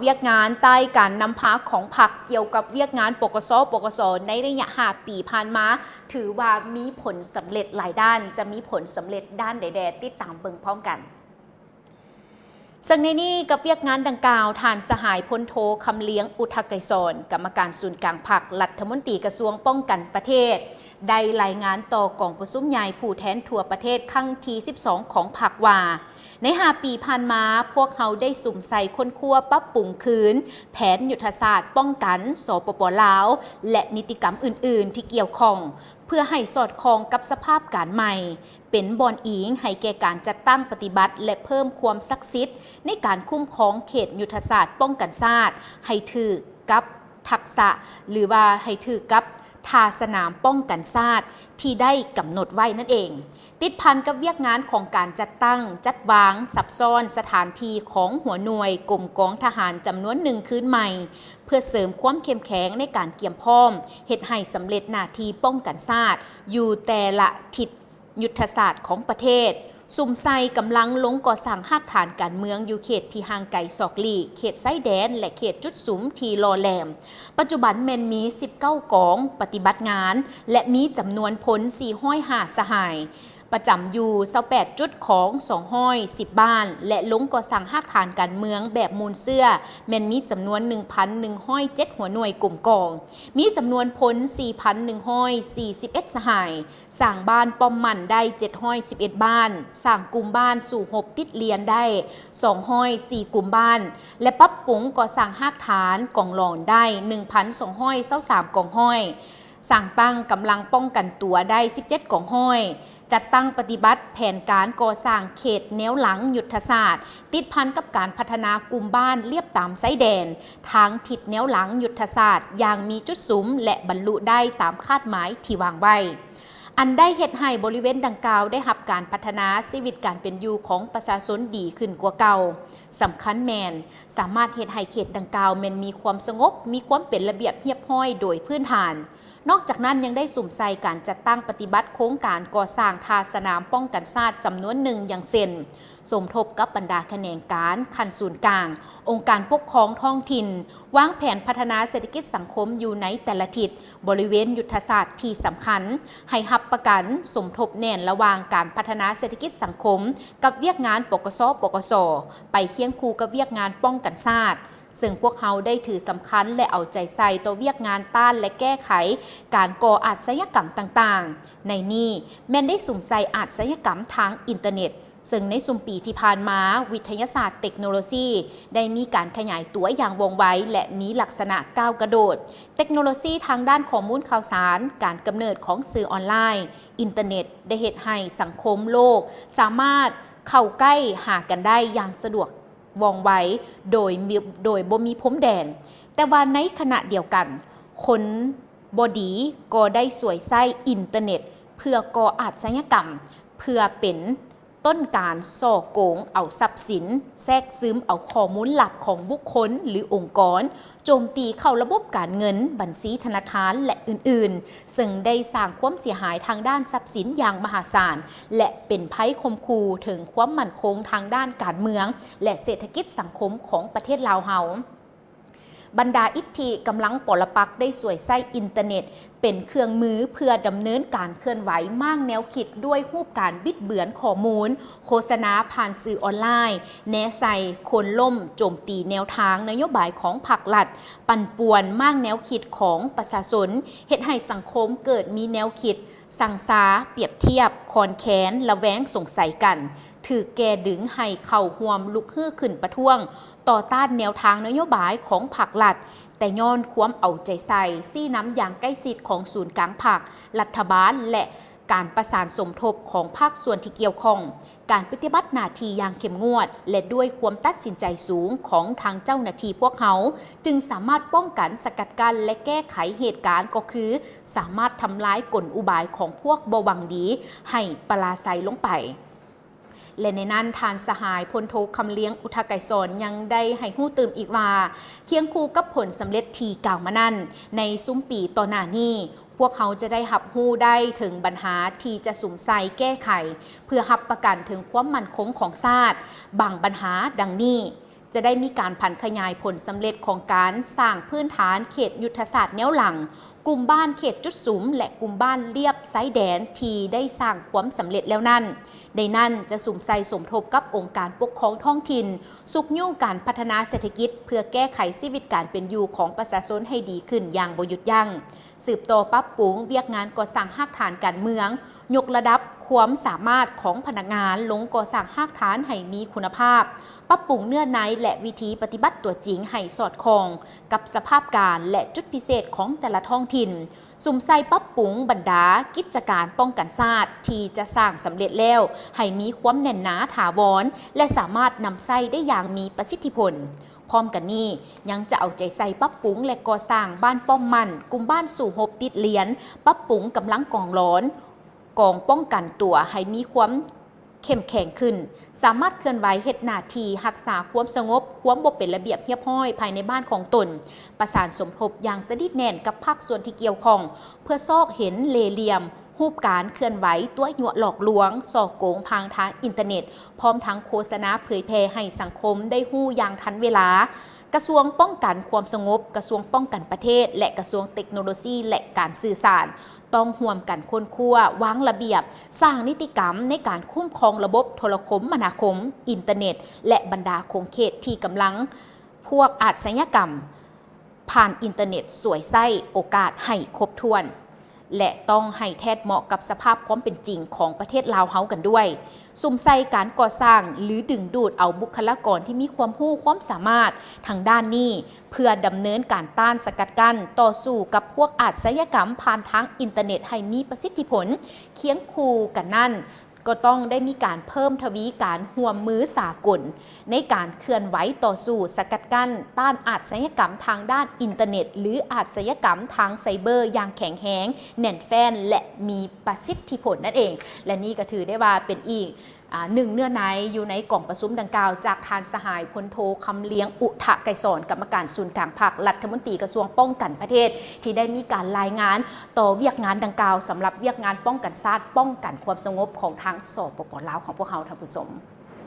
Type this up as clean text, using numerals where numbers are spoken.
เวียกงานใต้การนำพาของพรรคเกี่ยวกับเวียกงานปกสในระยะ5 ปีผ่านมาถือว่ามีผลสำเร็จหลายด้านจะมีผลสำเร็จด้านใดๆติดตามเบิ่งพร้อมกันซึ่งในนี้กับเวียกงานดังกล่าวทานสหายพลโทคำเลี้ยงอุทกไกรสอนกรรมการศูนย์กลางพรรครัฐมนตรีกระทรวงป้องกันประเทศได้รายงานต่อกองประชุมใหญ่ผู้แทนทั่วประเทศครั้งที่12ของพรรคว่าใน5 ปีผ่านมาพวกเขาได้สุ่มใส่ค้นคว้าปรับปรุงคืนแผนยุทธศาสตร์ป้องกันสปป.ลาวและนิติกรรมอื่นๆที่เกี่ยวข้องเพื่อให้สอดคล้องกับสภาพการใหม่เป็นบอนอิงให้แก่การจัดตั้งปฏิบัติและเพิ่มความศักดิ์สิทธิ์ในการคุ้มครองเขตยุทธศาสตร์ป้องกันชาติให้ถือกับทักษะหรือว่าให้ถือกับทาสนามป้องกันชาติที่ได้กำหนดไว้นั่นเองติดพันกับเวียกงานของการจัดตั้งจัดวางซับซ้อนสถานที่ของหัวหน่วยกรมกองทหารจำนวนหนึ่งคืนใหม่เพื่อเสริมความเข้มแข็งในการเกี่ยมพร้อมเฮ็ดให้สำเร็จหน้าที่ป้องกันชาติอยู่แต่ละทิศยุทธศาสตร์ของประเทศซุ่มไซกำลังลงก่อสร้างหากฐานการเมืองอยู่เขตที่ห่างไกลศอกลีเขตไส้แดนและเขตจุดสุมที่รอแหลมปัจจุบันแม่นมี19 กองปฏิบัติงานและมีจำนวนพล405สหายประจำอยู่28จุดของ210บ้านและลงก่อสร้างหากฐานการเมืองแบบมูลเสื้อแม่นมีจำนวน 1,107 หัวหน่วยกลุ่มกองมีจำนวนพล 4,141 สหายสร้างบ้านป้อมมันได้711บ้านสร้างกลุ่มบ้านสู่หบติดเรียนได้204กลุ่มบ้านและปรับปรุงก่อสร้างหากฐานกองหลอนได้ 1,223 กองห้อยสร้างตั้งกำลังป้องกันตัวได้17กองห้อยจัดตั้งปฏิบัติแผนการก่อสร้างเขตแนวหลังยุทธศาสตร์ติดพันกับการพัฒนากลุ่มบ้านเลียบตามไซแดนทางทิศแนวหลังยุทธศาสตร์อย่างมีจุดสุมและบรรลุได้ตามคาดหมายที่วางไว้อันได้เฮ็ดให้บริเวณดังกล่าวได้รับการพัฒนาชีวิตการเป็นอยู่ของประชาชนดีขึ้นกว่าเก่าสำคัญแมนสามารถเฮ็ดให้เขตดังกล่าวแมนมีความสงบมีความเป็นระเบียบเรียบร้อยโดยพื้นฐานนอกจากนั้นยังได้สุ่มใส่การจัดตั้งปฏิบัติโครงการก่อสร้างทาสนามป้องกันชาติจำนวนหนึ่งอย่างเช่นสมทบกับบรรดาแขนงการขั้นศูนย์กลางองค์การปกครองท้องถิ่นวางแผนพัฒนาเศรษฐกิจสังคมอยู่ในแต่ละทิศบริเวณยุทธศาสตร์ที่สำคัญให้รับประกันสมทบแน่นระหว่างการพัฒนาเศรษฐกิจสังคมกับเวียกงานปกสไปเคียงคู่กับเวียกงานป้องกันชาติซึ่งพวกเขาได้ถือสำคัญและเอาใจใส่ต่อเวียกงานต้านและแก้ไขการก่ออาชญากรรมต่างๆในนี้แม้นได้สุ่มใส่อาชญากรรมทางอินเทอร์เน็ตซึ่งในสุ่มปีที่ผ่านมาวิทยาศาสตร์เทคโนโลยีได้มีการขยายตัวอย่างว่องไวและมีลักษณะก้าวกระโดดเทคโนโลยีทางด้านข้อมูลข่าวสารการกำเนิดของสื่อออนไลน์อินเทอร์เน็ตได้เฮ็ดให้สังคมโลกสามารถเข้าใกล้หากันได้อย่างสะดวกว่องไวโดยบ่มีพรมแดนแต่ว่าในขณะเดียวกันคนบดีก็ได้สวยไส้อินเทอร์เน็ตเพื่อก่ออาชญากรรมเพื่อเป็นต้นการส่อโกงเอาทรัพย์สินแทรกซึมเอาข้อมูลลับของบุคคลหรือองค์กรโจมตีเข้าระบบการเงินบัญชีธนาคารและอื่นๆซึ่งได้สร้างความเสียหายทางด้านทรัพย์สินอย่างมหาศาลและเป็นภัยคมคูถึงความมั่นคงทางด้านการเมืองและเศรษฐกิจสังคมของประเทศลาวเฮาบรรดาอิทธิกำลังปรปักษ์ได้สวยไส้อินเทอร์เน็ตเป็นเครื่องมือเพื่อดำเนินการเคลื่อนไหวมั่งแนวคิดด้วยรูปการบิดเบือนข้อมูลโฆษณาผ่านสื่อออนไลน์แนใส่คนล่มโจมตีแนวทางนโยบายของพรรครัฐปั่นป่วนมั่งแนวคิดของประชาชนเฮ็ดให้สังคมเกิดมีแนวคิดสังสาเปรียบเทียบคอนแค้นละแวงสงสัยกันถือแก่ดึงให้เข้าห่วมลุกฮื้อขึ้นประท้วงต่อต้านแนวทางนโยบายของพรรครัฐแต่ย้อนความเอาใจใส่ซี่น้ำอย่างใกล้ชิดของศูนย์กลางพรรครัฐบาลและการประสานสมทบของภาคส่วนที่เกี่ยวข้องการปฏิบัติหน้าที่อย่างเข้มงวดและด้วยความตัดสินใจสูงของทางเจ้าหน้าที่พวกเขาจึงสามารถป้องกันสกัดกั้นและแก้ไขเหตุการณ์ก็คือสามารถทำลายกลอุบายของพวกบ่หวังดีให้ปราศัยลงไปและในนั้นทานสหายพลโทคำเลี้ยงอุทกไกรสอนยังได้ให้หู้ตื่มอีกว่าเคียงคู่กับผลสำเร็จที่กล่าวมานั้นในซุ้มปีต่อหน้านี้พวกเขาจะได้รับรู้ได้ถึงปัญหาที่จะสุ่มใส่แก้ไขเพื่อรับประกันถึงความมั่นคงของชาติบางปัญหาดังนี้ จะได้มีการผันขยายผลสำเร็จของการสร้างพื้นฐานเขตยุทธศาสตร์แนวหลังกลุ่มบ้านเขตจุดสุมและกลุ่มบ้านเลียบไซแดนที่ได้สร้างความสำเร็จแล้วนั่นในนั้นจะสุ่มใส่สมทบกับองค์การปกครองท้องถิ่นสุกยุ่งการพัฒนาเศรษฐกิจเพื่อแก้ไขชีวิตการเป็นอยู่ของประชาชนให้ดีขึ้นอย่างบ่หยุดยั้งสืบต่อปรับปรุงเวียกงานก่อสร้างหากฐานการเมืองยกระดับความสามารถของพนักงานลงก่อสร้างหากฐานให้มีคุณภาพปรับปรุงเนื้อในและวิธีปฏิบัติตัวจริงให้สอดคล้องกับสภาพการและจุดพิเศษของแต่ละท้องถิ่นสุ่มใส่ปรับปรุงบรรดากิจการป้องกันชาติที่จะสร้างสำเร็จแล้วให้มีความแน่นหนาถาวรและสามารถนำใส่ได้อย่างมีประสิทธิผลพร้อมกันนี้ยังจะเอาใจใส่ปรับปรุงและก่อสร้างบ้านป้อมมันกลุ่มบ้านสู่หบติดเหรียญปรับปรุงกำลังกองร้อนกองป้องกันตัวให้มีความเข้มแข็งขึ้นสามารถเคลื่อนไหวเฮ็ดหน้าที่รักษาความสงบความบ่เป็นระเบียบเรียบร้อยภายในบ้านของตนประสานสมทบอย่างสนิทแน่นกับภาคส่วนที่เกี่ยวข้องเพื่อซอกเห็นเลเหลี่ยมรูปการเคลื่อนไหวตัวหยวหลอกลวงส่อโกงทางอินเทอร์เน็ตพร้อมทั้งโฆษณาเผยแพร่ให้สังคมได้ฮู้อย่างทันเวลากระทรวงป้องกันความสงบกระทรวงป้องกันประเทศและกระทรวงเทคโนโลยีและการสื่อสารต้องร่วมกันค้นคว้าวางระเบียบสร้างนิติกรรมในการคุ้มครองระบบโทรคมนาคมอินเทอร์เน็ตและบรรดาคงเขตที่กำลังพวกอาชญากรรมผ่านอินเทอร์เน็ตสวยไส้โอกาสให้ครบถ้วนและต้องให้แทดเหมาะกับสภาพความเป็นจริงของประเทศลาวเฮากันด้วยสุ่มใส่การก่อสร้างหรือดึงดูดเอาบุคลากรที่มีความรู้ความสามารถทางด้านนี้เพื่อดำเนินการต้านสกัดกั้นต่อสู้กับพวกอาชญากรรมผ่านทางอินเทอร์เน็ตให้มีประสิทธิผลเคียงคู่กันนั่นก็ต้องได้มีการเพิ่มทวีการร่วมมือสากลในการเคลื่อนไหวต่อสู้สกัดกั้นต้านอาชญากรรมทางด้านอินเทอร์เน็ตหรืออาชญากรรมทางไซเบอร์อย่างแข็งแรงแน่นแฟ้นและมีประสิทธิผลนั่นเองและนี่ก็ถือได้ว่าเป็นอีกหนึ่งเนื้อในอยู่ในกล่องประชุมดังกล่าวจากทานสหายพลโทคำเลี้ยงอุทะไกรสอนกรรมการศูนย์กลางภาครัฐมนตรีกระทรวงป้องกันประเทศที่ได้มีการรายงานต่อเวียกงานดังกล่าวสำหรับเวียกงานป้องกันชาติป้องกันความสงบของทางสปป.ลาวของพวกเราท่านผู้ชม